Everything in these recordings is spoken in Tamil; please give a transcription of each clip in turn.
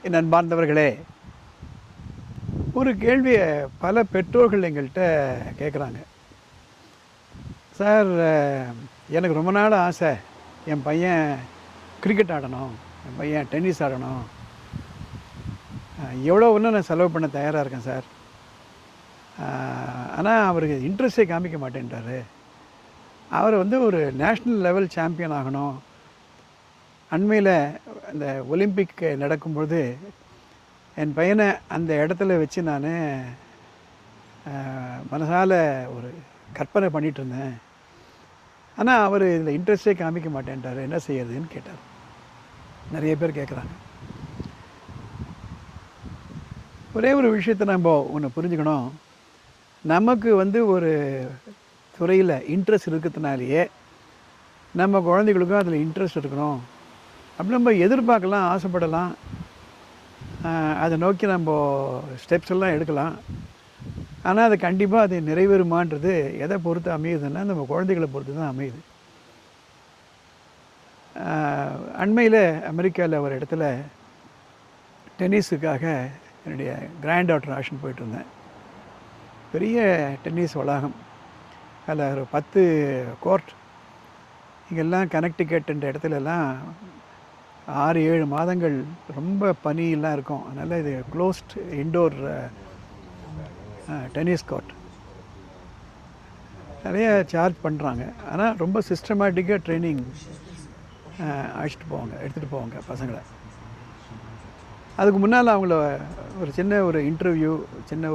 என் அன்பார்ந்தவர்களே, ஒரு கேள்வியை பல பெற்றோர்கள் எங்கள்கிட்ட கேட்குறாங்க. சார், எனக்கு ரொம்ப நாள் ஆசை, என் பையன் கிரிக்கெட் ஆடணும், என் பையன் டென்னிஸ் ஆடணும், எவ்வளோ ஒன்று நான் செலவு பண்ண தயாராக இருக்கேன் சார். ஆனால் அவருக்கு இன்ட்ரெஸ்டே காமிக்க மாட்டேன்ட்டார். அவர் ஒரு நேஷ்னல் லெவல் சாம்பியன் ஆகணும். அண்மையில் இந்த ஒலிம்பிக் நடக்கும்பொழுது என் பையனை அந்த இடத்துல வச்சு நான் மனசால் ஒரு கற்பனை பண்ணிகிட்டு இருந்தேன். ஆனால் அவர் இதில் இன்ட்ரெஸ்டே காமிக்க மாட்டேன்ட்டார், என்ன செய்யறதுன்னு கேட்டார். நிறைய பேர் கேட்குறாங்க. ஒரே ஒரு விஷயத்தை நம்ம ஒன்று புரிஞ்சுக்கணும். நமக்கு ஒரு துறையில் இன்ட்ரெஸ்ட் இருக்கிறதுனாலேயே நம்ம குழந்தைகளுக்கும் அதில் இன்ட்ரெஸ்ட் இருக்கணும் அப்படி நம்ம எதிர்பார்க்கலாம், ஆசைப்படலாம், அதை நோக்கி நம்ம ஸ்டெப்ஸ் எல்லாம் எடுக்கலாம். ஆனால் அது கண்டிப்பாக அது நிறைவேறுமான்றது எதை பொறுத்து அமையுதுன்னா நம்ம குழந்தைகளை பொறுத்து தான் அமையுது. அண்மையில் அமெரிக்காவில் ஒரு இடத்துல டென்னிஸுக்காக என்னுடைய கிராண்ட் டாட்டர் ஆஷன் போயிட்டு இருந்தேன். பெரிய டென்னிஸ் வளாகம், அதில் ஒரு 10 கோர்ட். இங்கெல்லாம் கனெக்டிகட்ன்ற இடத்துலலாம் 6-7 மாதங்கள் ரொம்ப பனியெல்லாம் இருக்கும். அதனால் இது க்ளோஸ்ட் இன்டோர் டென்னிஸ் கோர்ட். நிறைய சார்ஜ் பண்ணுறாங்க. ஆனால் ரொம்ப சிஸ்டமேட்டிக்காக ட்ரைனிங் எடுத்துகிட்டு போவாங்க பசங்களை. அதுக்கு முன்னால் அவங்கள ஒரு சின்ன இன்டர்வியூ, சின்ன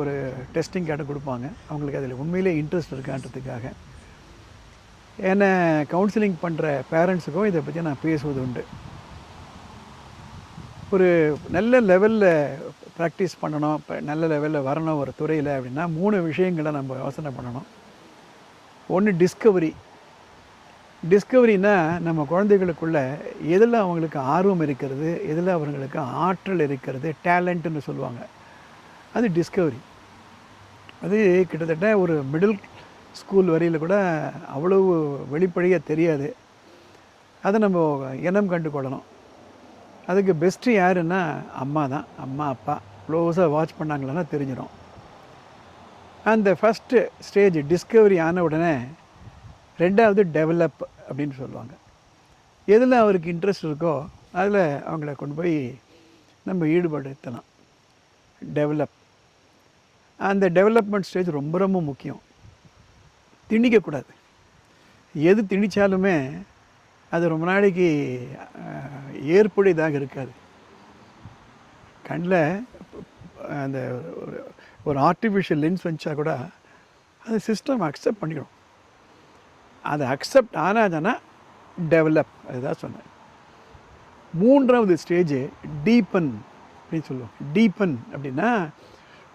டெஸ்டிங் கேட்ட கொடுப்பாங்க. அவங்களுக்கு அதில் உண்மையிலே இன்ட்ரெஸ்ட் இருக்கான்றதுக்காக. என்னை கவுன்சிலிங் பண்ணுற பேரண்ட்ஸுக்கும் இதை பற்றி நான் பேசுவது உண்டு. ஒரு நல்ல லெவலில் ப்ராக்டிஸ் பண்ணணும், நல்ல லெவலில் வரணும் ஒரு துறையில் அப்படின்னா 3 விஷயங்களை நம்ம யோசனை பண்ணணும். ஒன்று டிஸ்கவரினா நம்ம குழந்தைகளுக்குள்ள எதில் அவங்களுக்கு ஆர்வம் இருக்கிறது, எதில் அவங்களுக்கு ஆற்றல் இருக்கிறது, டேலண்ட்டுன்னு சொல்லுவாங்க. அது டிஸ்கவரி. அது கிட்டத்தட்ட ஒரு மிடில் ஸ்கூல் வரையில் கூட அவ்வளவு வெளிப்படையாக தெரியாது. அதை நம்ம இனம் கண்டு கொள்ளணும். அதுக்கு பெஸ்ட்டு யாருன்னா அம்மா தான். அம்மா அப்பா க்ளோஸாக வாட்ச் பண்ணாங்களன்னா தெரிஞ்சிடும். அந்த ஃபஸ்ட்டு ஸ்டேஜ் டிஸ்கவரி ஆன உடனே 2வது டெவலப் அப்படின்னு சொல்லுவாங்க. எதில் அவருக்கு இன்ட்ரெஸ்ட் இருக்கோ அதில் அவங்கள கொண்டு போய் நம்ம ஈடுபடுத்தலாம். டெவலப். அந்த டெவலப்மெண்ட் ஸ்டேஜ் ரொம்ப ரொம்ப முக்கியம். திணிக்கக்கூடாது. எது திணித்தாலுமே அது ரொம்ப நாளைக்கு ஏற்புடையதாக இருக்காது. கண்ணில் அந்த ஒரு ஆர்டிஃபிஷியல் லென்ஸ் வந்துச்சா கூட அது சிஸ்டம் அக்செப்ட் பண்ணிக்கணும். அதை அக்செப்ட் ஆனாதானா டெவலப். அதுதான் சொன்னேன். 3வது ஸ்டேஜ் டீப்பன் அப்படின்னு சொல்லுவோம். டீப்பன் அப்படின்னா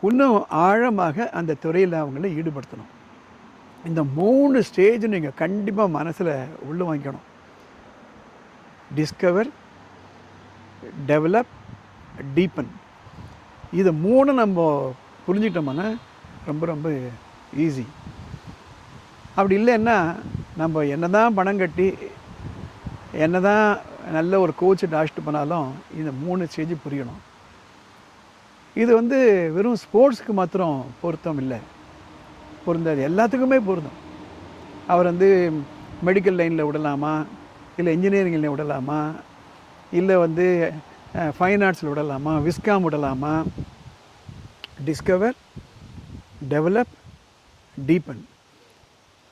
இன்னும் ஆழமாக அந்த துறையில் அவங்கள ஈடுபடுத்தணும். இந்த 3 ஸ்டேஜ் நீங்கள் கண்டிப்பாக மனசில் உள்ள வாங்கிக்கணும். Discover, develop, deepen. இதை 3 நம்ம புரிஞ்சுக்கிட்டோம்னா ரொம்ப ரொம்ப ஈஸி. அப்படி இல்லைன்னா நம்ம என்ன தான் பணம் கட்டி என்ன தான் நல்ல ஒரு கோச்சு அழைச்சிட்டு போனாலும் இந்த 3 ஸ்டேஜ் புரியணும். இது வெறும் ஸ்போர்ட்ஸுக்கு மாத்திரம் பொருத்தம் இல்லை, பொருந்தாது, எல்லாத்துக்குமே பொருந்தும். அவர் மெடிக்கல் லைனில் விடலாமா, இல்லை இன்ஜினியரிங்கில் விடலாமா, இல்லை ஃபைன் ஆர்ட்ஸில் விடலாமா, விஸ்காம் விடலாமா. Discover, develop, deepen.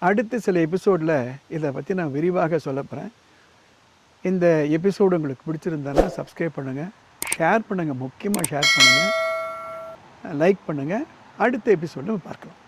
அடுத்த சில எபிசோடில் இதை பற்றி நான் விரிவாக சொல்ல போகிறேன். இந்த எபிசோடு உங்களுக்கு பிடிச்சிருந்தாலும் சப்ஸ்கிரைப் பண்ணுங்கள், ஷேர் பண்ணுங்கள், முக்கியமாக ஷேர் பண்ணுங்கள், லைக் பண்ணுங்கள். அடுத்த எபிசோடில் பார்க்கலாம்.